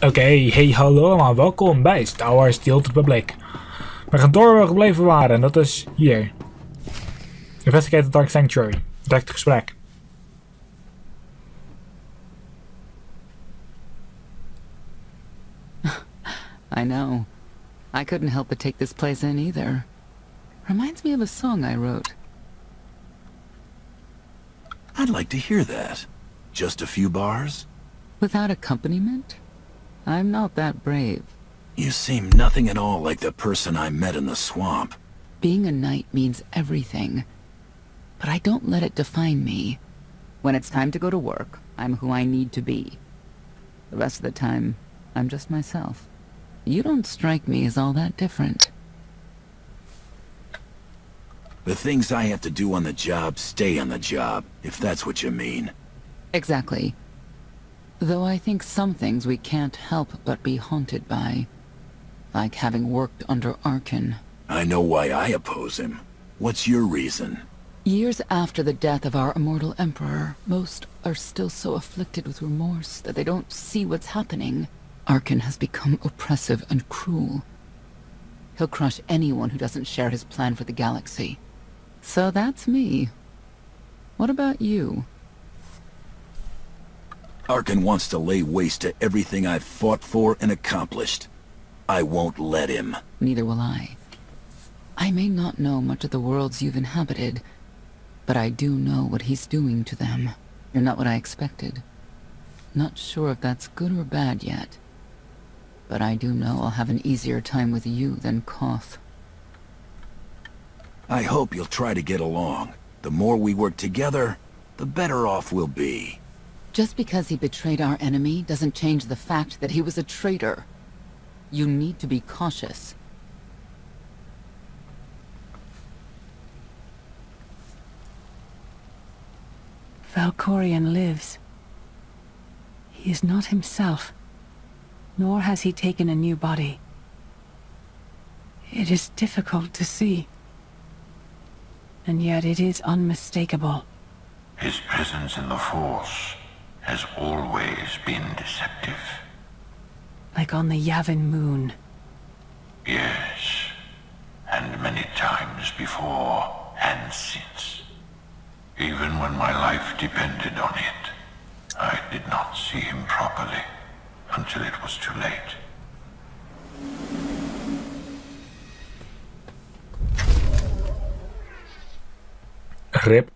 Oké, hey hallo allemaal, welkom bij Star Wars The Old Republic. We gaan door waar we gebleven waren en dat is hier. Investigate the Dark Sanctuary. Direct gesprek. I know. I couldn't help but take this place in either. Reminds me of a song I wrote. I'd like to hear that. Just a few bars? Without accompaniment? I'm not that brave. You seem nothing at all like the person I met in the swamp. Being a knight means everything. But I don't let it define me. When it's time to go to work, I'm who I need to be. The rest of the time, I'm just myself. You don't strike me as all that different. The things I have to do on the job stay on the job, if that's what you mean. Exactly. Though I think some things we can't help but be haunted by. Like having worked under Arkin. I know why I oppose him. What's your reason? Years after the death of our immortal emperor, most are still so afflicted with remorse that they don't see what's happening. Arkin has become oppressive and cruel. He'll crush anyone who doesn't share his plan for the galaxy. So that's me. What about you? Arkin wants to lay waste to everything I've fought for and accomplished. I won't let him. Neither will I. I may not know much of the worlds you've inhabited, but I do know what he's doing to them. You're not what I expected. Not sure if that's good or bad yet. But I do know I'll have an easier time with you than Koth. I hope you'll try to get along. The more we work together, the better off we'll be. Just because he betrayed our enemy doesn't change the fact that he was a traitor. You need to be cautious. Valkorion lives. He is not himself, nor has he taken a new body. It is difficult to see, and yet it is unmistakable. His presence in the Force has always been deceptive. Like on the Yavin moon. Yes, and many times before and since. Even when my life depended on it, I did not see him properly until it was too late. Rip.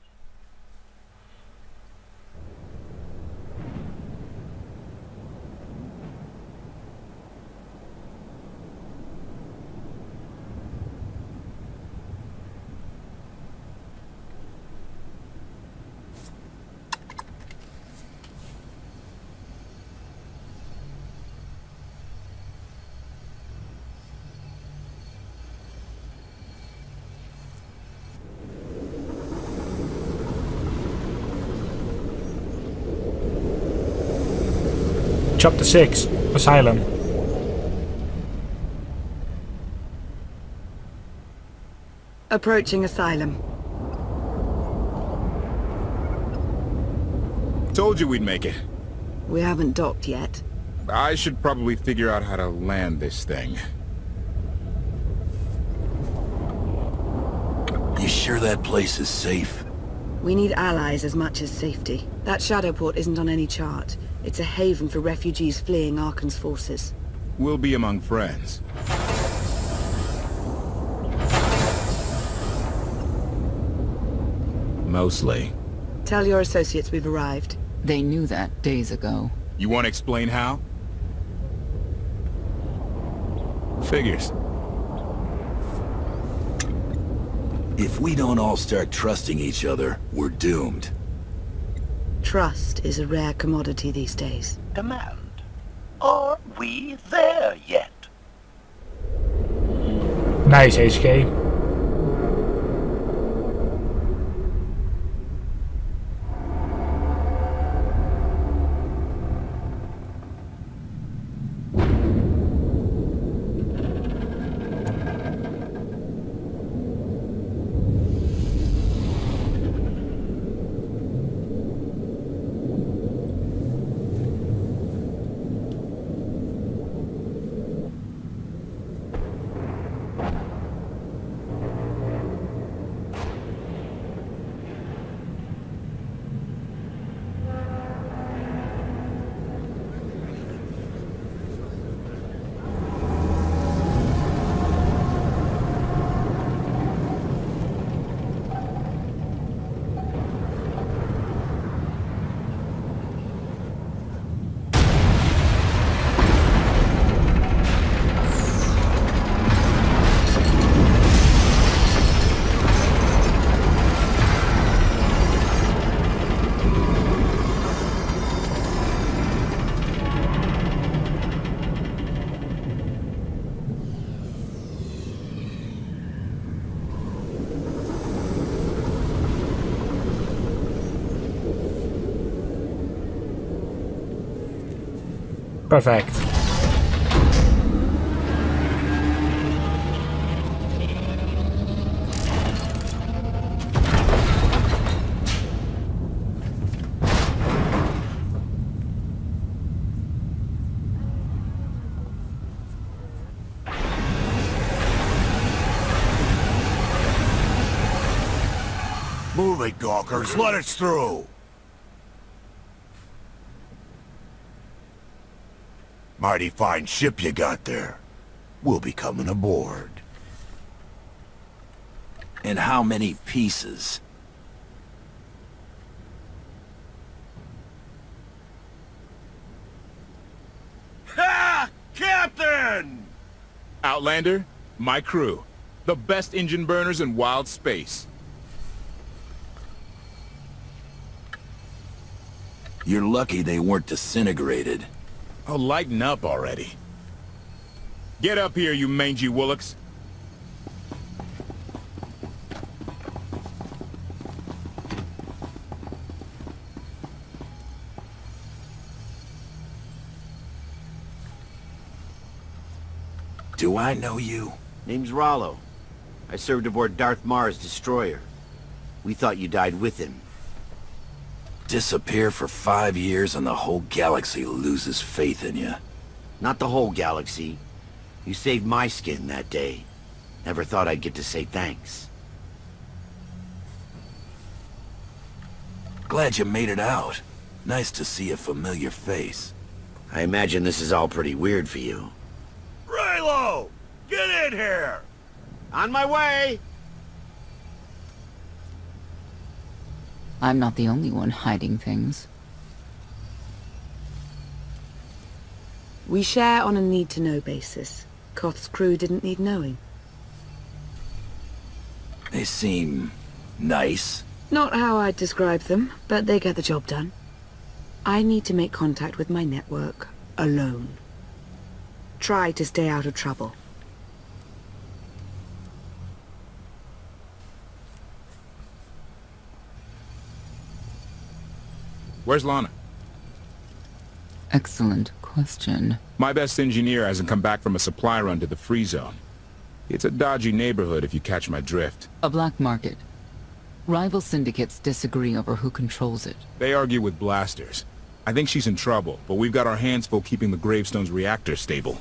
Chapter 6, Asylum. Approaching Asylum. Told you we'd make it. We haven't docked yet. I should probably figure out how to land this thing. You sure that place is safe? We need allies as much as safety. That Shadowport isn't on any chart. It's a haven for refugees fleeing Arkan's forces. We'll be among friends. Mostly. Tell your associates we've arrived. They knew that days ago. You want to explain how? Figures. If we don't all start trusting each other, we're doomed. Trust is a rare commodity these days. Demand. Are we there yet? Nice, HK. Perfect. Move it, gawkers. Let us through. Mighty fine ship you got there. We'll be coming aboard. And how many pieces? Ha! Captain! Outlander, my crew. The best engine burners in wild space. You're lucky they weren't disintegrated. Oh, lighten up already. Get up here, you mangy woolocks. Do I know you? Name's Rollo. I served aboard Darth Marr's destroyer. We thought you died with him. Disappear for 5 years and the whole galaxy loses faith in you. Not the whole galaxy. You saved my skin that day. Never thought I'd get to say thanks. Glad you made it out. Nice to see a familiar face. I imagine this is all pretty weird for you. Raylo! Get in here! On my way! I'm not the only one hiding things. We share on a need-to-know basis. Koth's crew didn't need knowing. They seem nice. Not how I'd describe them, but they get the job done. I need to make contact with my network, alone. Try to stay out of trouble. Where's Lana? Excellent question. My best engineer hasn't come back from a supply run to the free zone. It's a dodgy neighborhood if you catch my drift. A black market. Rival syndicates disagree over who controls it. They argue with blasters. I think she's in trouble, but we've got our hands full keeping the Gravestone's reactor stable.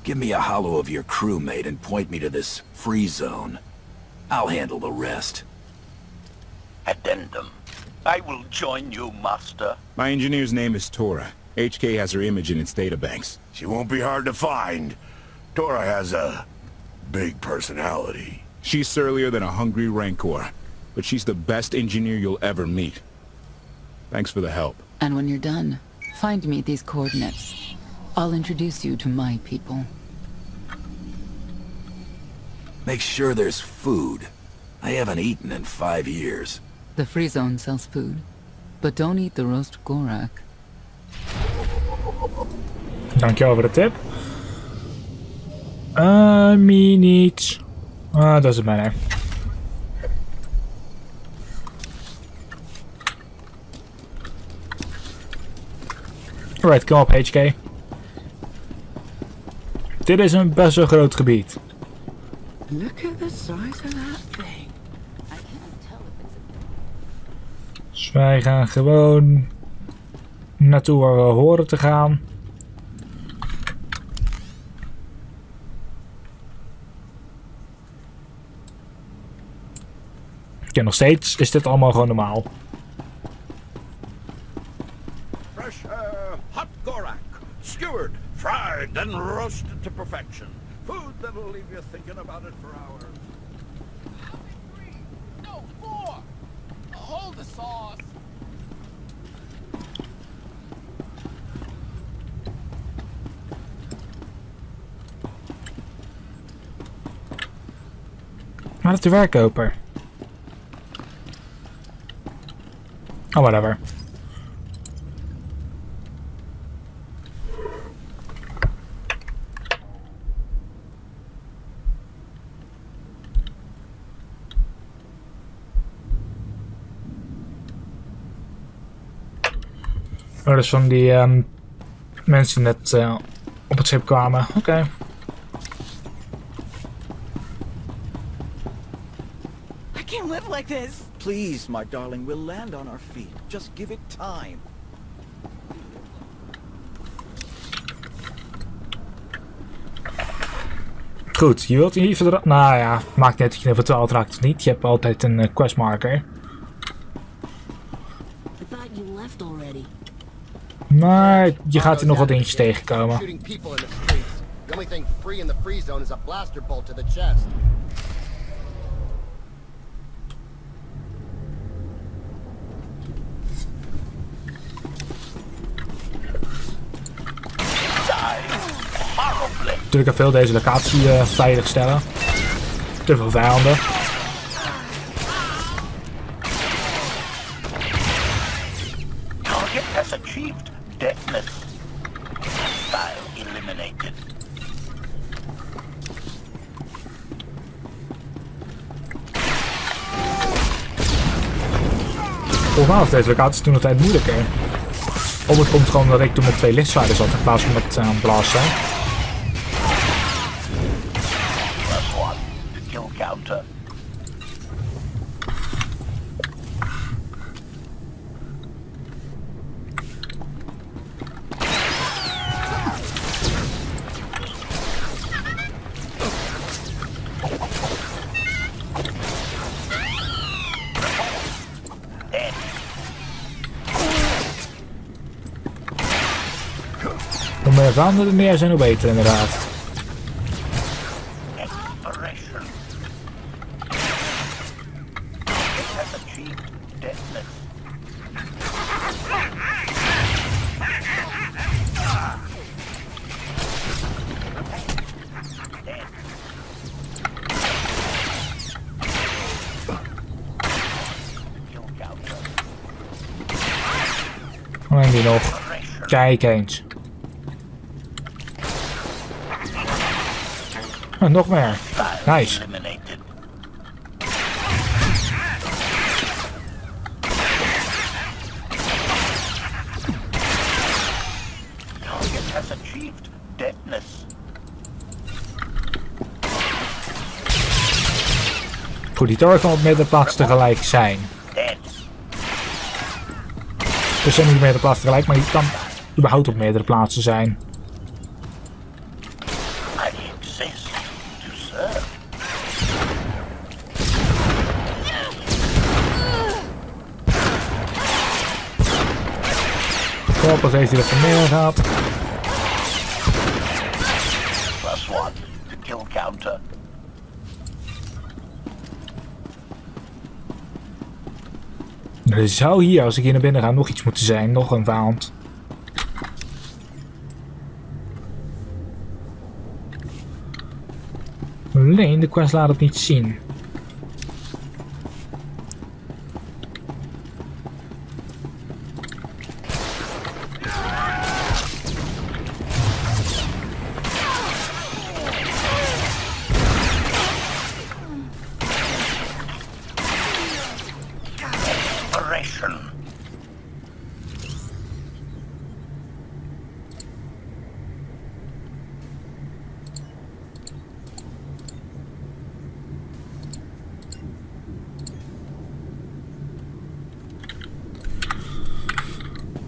Give me a holo of your crewmate and point me to this free zone. I'll handle the rest. Addendum. I will join you, Master. My engineer's name is Tora. HK has her image in its databanks. She won't be hard to find. Tora has a big personality. She's surlier than a hungry rancor, but she's the best engineer you'll ever meet. Thanks for the help. And when you're done, find me at these coordinates. I'll introduce you to my people. Make sure there's food. I haven't eaten in 5 years. The free zone sells food, but don't eat the roast gorak. Dankjewel voor de tip. Me niets. Doesn't matter. Alright, kom op HK. Dit is een best wel groot gebied. Look at the size of that thing. Dus wij gaan gewoon naartoe waar we horen te gaan. Ja, nog steeds is dit allemaal gewoon normaal. Fresh, hot gorak. Skewered, fried, and roasted to perfection. Food that'll leave you thinking about it for hours. No, Voor! Hold the sauce! Maar dat is de verkoper. Oh, whatever. Oh, dat is van die mensen net op het schip kwamen. Oké. I can't live like this. Please, my darling, we'll land on our feet. Just give it time. Goed, je wilt hier verder... Nou ja, maakt net dat je er verdwaald raakt of niet. Je hebt altijd een questmarker. Maar je gaat hier nog wat dingetjes tegenkomen. Natuurlijk veel deze locatie veiligstellen. Te veel vijanden. Target has achieved deadness. File eliminated. Volgens mij was deze locatie toen altijd moeilijker. Of het komt gewoon dat ik toen met 2 lichtzwaarden zat in plaats van met blazen. Counter. Hoe meer vijanden er meer zijn, hoe beter inderdaad. Alleen die nog. Kijk eens. Oh, nog meer. Nice. Goed, die toren kan op meerdere plaatsen tegelijk zijn. Dus zijn niet op meerdere plaatsen tegelijk, maar die kan überhaupt op meerdere plaatsen zijn. Op als deze er van meer gaat. +1 to kill counter. Er zou hier, als ik hier naar binnen ga, nog iets moeten zijn. Nog een vijand. Alleen de quest laat het niet zien.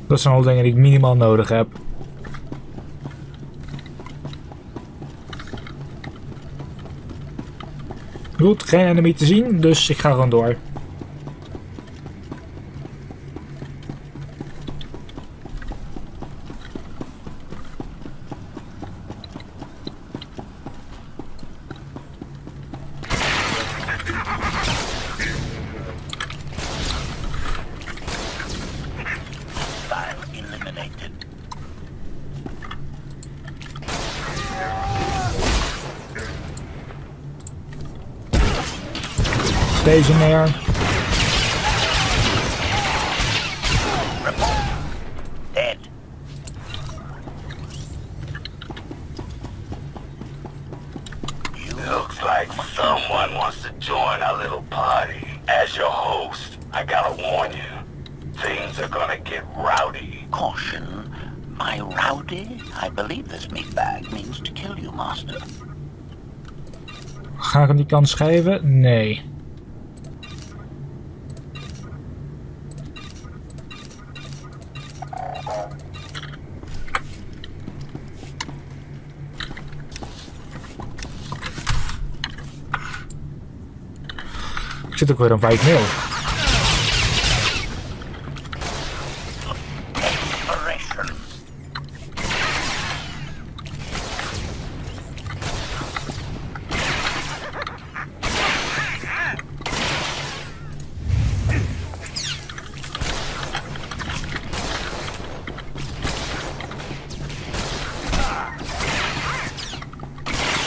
Dat zijn al dingen die ik minimaal nodig heb. Goed, geen enemy te zien, dus ik ga gewoon door. Deze neer. Dead. Looks like someone wants to join our little party. As your host, I gotta warn you, things are gonna get rowdy. Caution, My rowdy? I believe this meatbag means to kill you, master. Ga ik hem die kans geven? Nee. Ik zit ook weer een 5-0.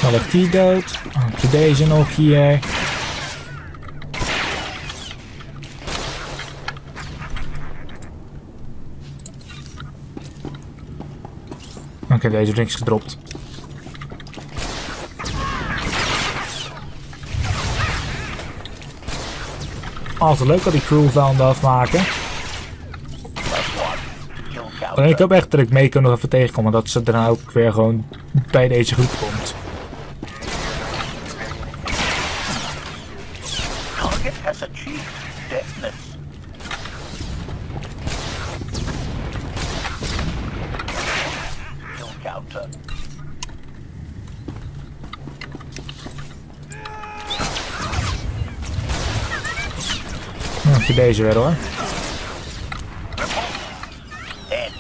Dan ligt die dood. Dan heb je deze nog hier. Oké, deze heeft niks gedropt. Altijd leuk al die crewvijanden afmaken. Alleen ik hoop echt dat ik mee kan nog even tegenkomen. Dat ze daarna ook weer gewoon bij deze groep komt. Target has achieved deafness. Kill counter. Dan heb je deze weer hoor. Dead.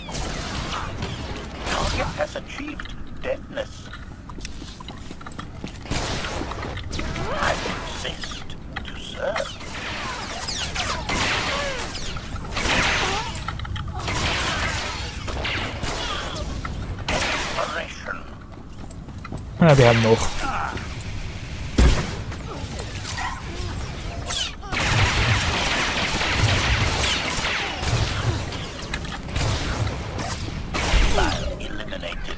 Target has achieved deafness. I insist to serve. Exploration. Dan heb je hem nog. Eliminated.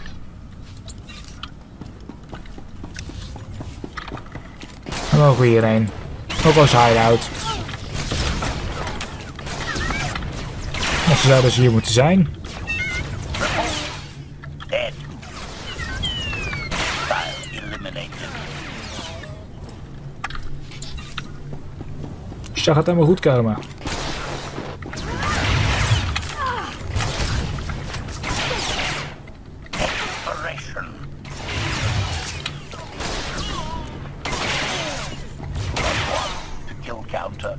Dan mogen we hierheen. Ook als hideout. Als ze zouden ze hier moeten zijn. Dead. File eliminated. Dus dat gaat helemaal goed komen. Exploration. The kill counter.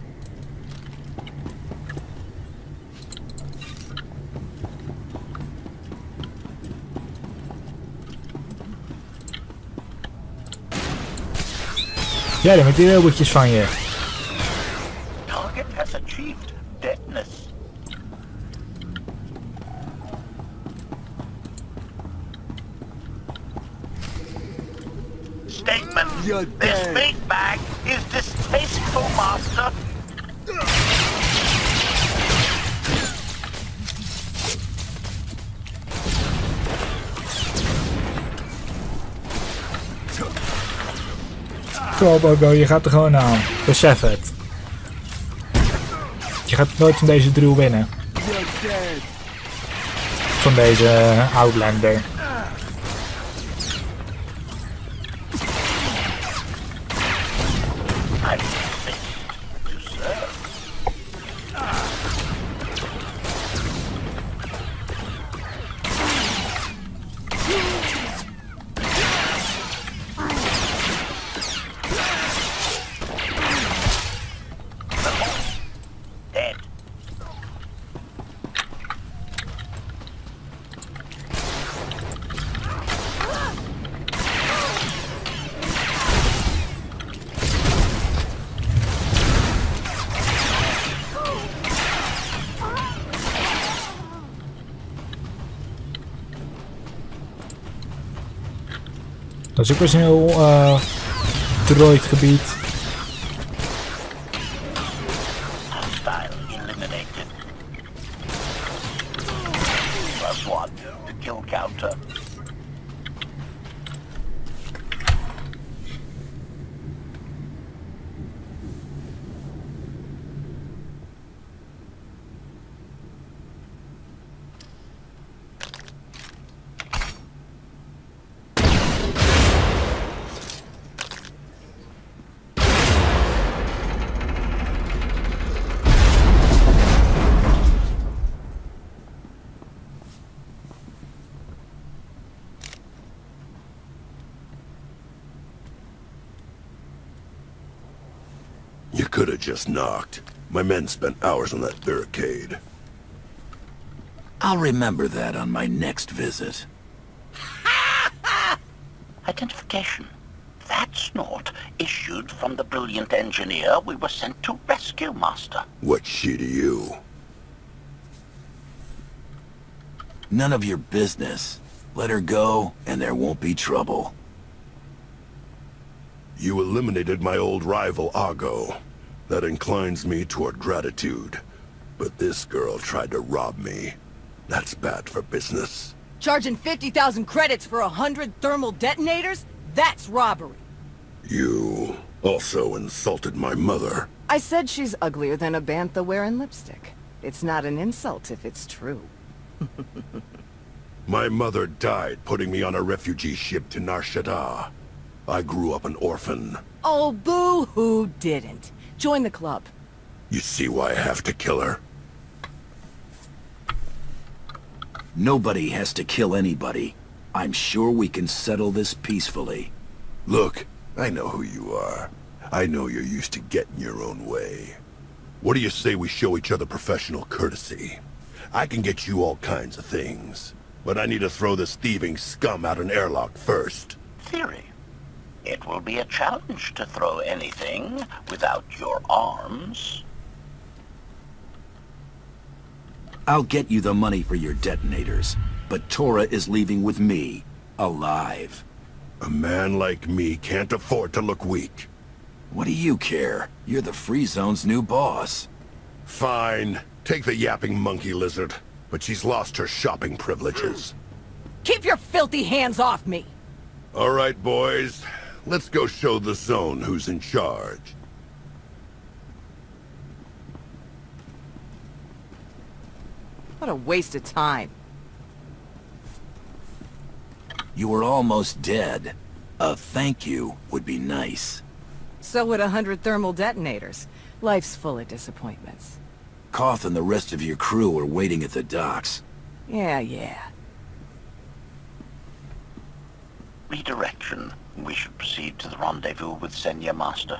Ja, dan met die robotjes van je. Target has achieved deadness. Statement. This meat bag is distasteful, master. Kom Ogo, je gaat er gewoon aan. Besef het. Je gaat nooit van deze Drew winnen. Van deze Outlander. I insist to serve. Dead. Dat is ook weer een heel droid gebied. Hostile eliminated. +1 to kill counter. You could have just knocked. My men spent hours on that barricade. I'll remember that on my next visit. Identification. That's not issued from the brilliant engineer we were sent to rescue, Master. What's she to you? None of your business. Let her go, and there won't be trouble. You eliminated my old rival, Argo. That inclines me toward gratitude. But this girl tried to rob me. That's bad for business. Charging 50,000 credits for 100 thermal detonators? That's robbery. You also insulted my mother. I said she's uglier than a bantha wearing lipstick. It's not an insult if it's true. My mother died putting me on a refugee ship to Nar Shaddaa. I grew up an orphan. Oh, boo-hoo didn't. Join the club. You see why I have to kill her? Nobody has to kill anybody. I'm sure we can settle this peacefully. Look, I know who you are. I know you're used to getting your own way. What do you say we show each other professional courtesy? I can get you all kinds of things, but I need to throw this thieving scum out an airlock first. Theory. It will be a challenge to throw anything without your arms. I'll get you the money for your detonators, but Tora is leaving with me, alive. A man like me can't afford to look weak. What do you care? You're the Free Zone's new boss. Fine. Take the yapping monkey lizard, but she's lost her shopping privileges. Keep your filthy hands off me! All right, boys. Let's go show the zone who's in charge. What a waste of time. You were almost dead. A thank you would be nice. So would 100 thermal detonators. Life's full of disappointments. Koth and the rest of your crew are waiting at the docks. Yeah. Redirection. We should proceed to the rendezvous with Senya, Master.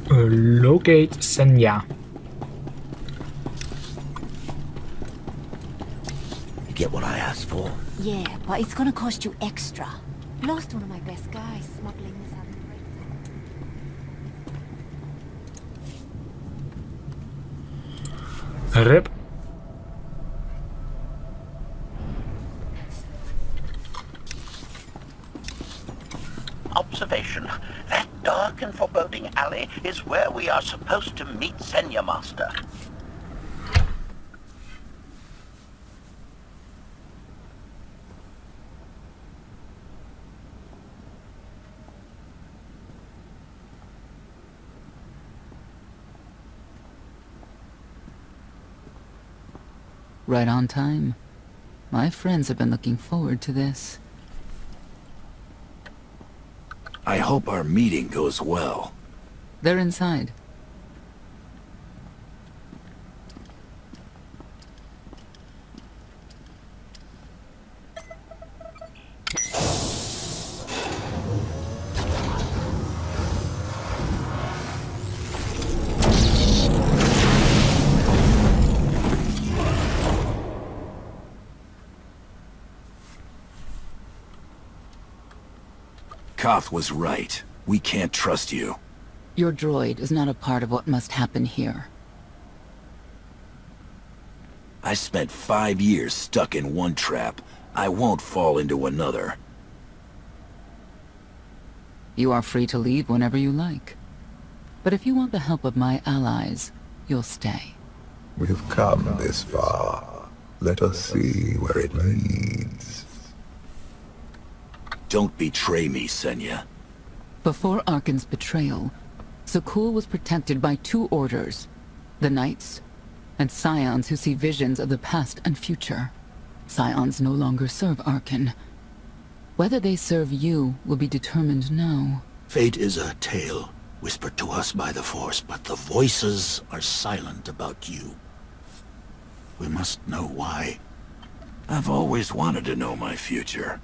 Locate Senya. You get what I asked for? Yeah, but it's gonna cost you extra. Lost one of my best guys smuggling this out of the Rip. Observation. That dark and foreboding alley is where we are supposed to meet Senya, Master. Right on time. My friends have been looking forward to this. I hope our meeting goes well. They're inside. Koth was right. We can't trust you. Your droid is not a part of what must happen here. I spent 5 years stuck in one trap. I won't fall into another. You are free to leave whenever you like. But if you want the help of my allies, you'll stay. We've come this far. Let us see where it leads. Don't betray me, Senya. Before Arkan's betrayal, Sakul was protected by 2 orders. The Knights, and Scions who see visions of the past and future. Scions no longer serve Arkan. Whether they serve you will be determined now. Fate is a tale whispered to us by the Force, but the voices are silent about you. We must know why. I've always wanted to know my future.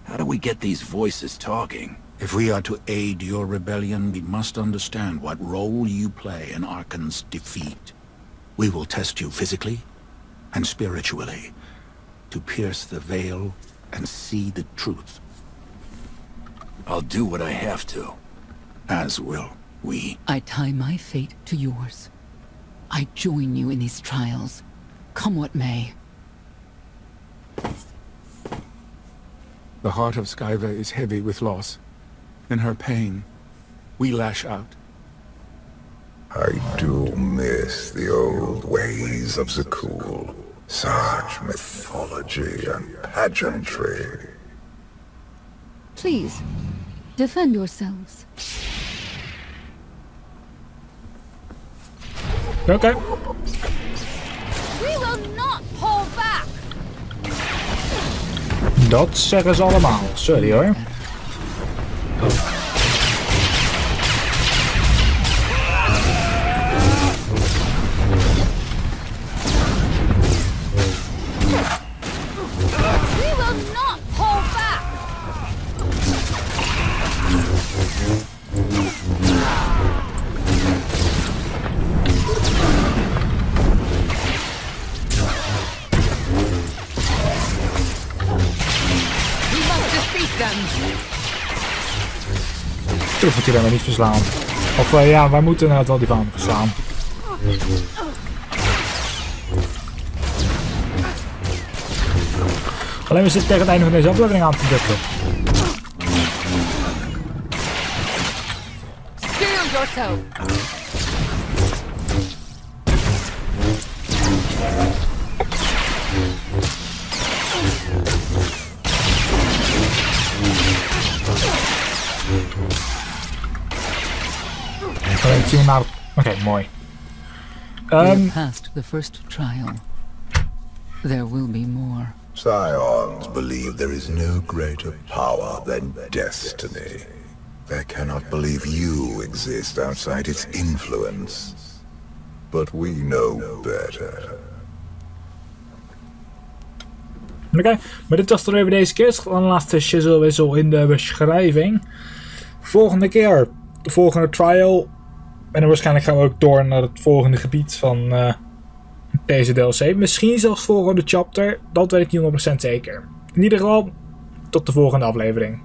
How do we get these voices talking? If we are to aid your rebellion, we must understand what role you play in Arkan's defeat. We will test you physically and spiritually to pierce the veil and see the truth. I'll do what I have to. As will we. I tie my fate to yours. I join you in these trials, come what may. The heart of Skyva is heavy with loss. In her pain, we lash out. I do miss the old ways of Zakul. Such mythology and pageantry. Please, defend yourselves. Okay. We will not hold back. Dat zeggen ze allemaal. Sorry hoor. We will not hold back. Terug moet hij maar niet verslaan. Of ja, wij moeten inderdaad wel die van verslaan. Alleen we zitten tegen het einde van deze aflevering aan te drukken. Steel yourself. Oké, mooi. We have passed the first trial. There will be more. Scions believe there is no greater power than destiny. They cannot believe you exist outside its influence. But we know better. Oké, maar dit was er even deze keer. Gewoon de laatste shizzle-wissel in de beschrijving. Volgende keer de volgende trial. En dan waarschijnlijk gaan we ook door naar het volgende gebied van deze DLC. Misschien zelfs volgende chapter. Dat weet ik niet 100% zeker. In ieder geval, tot de volgende aflevering.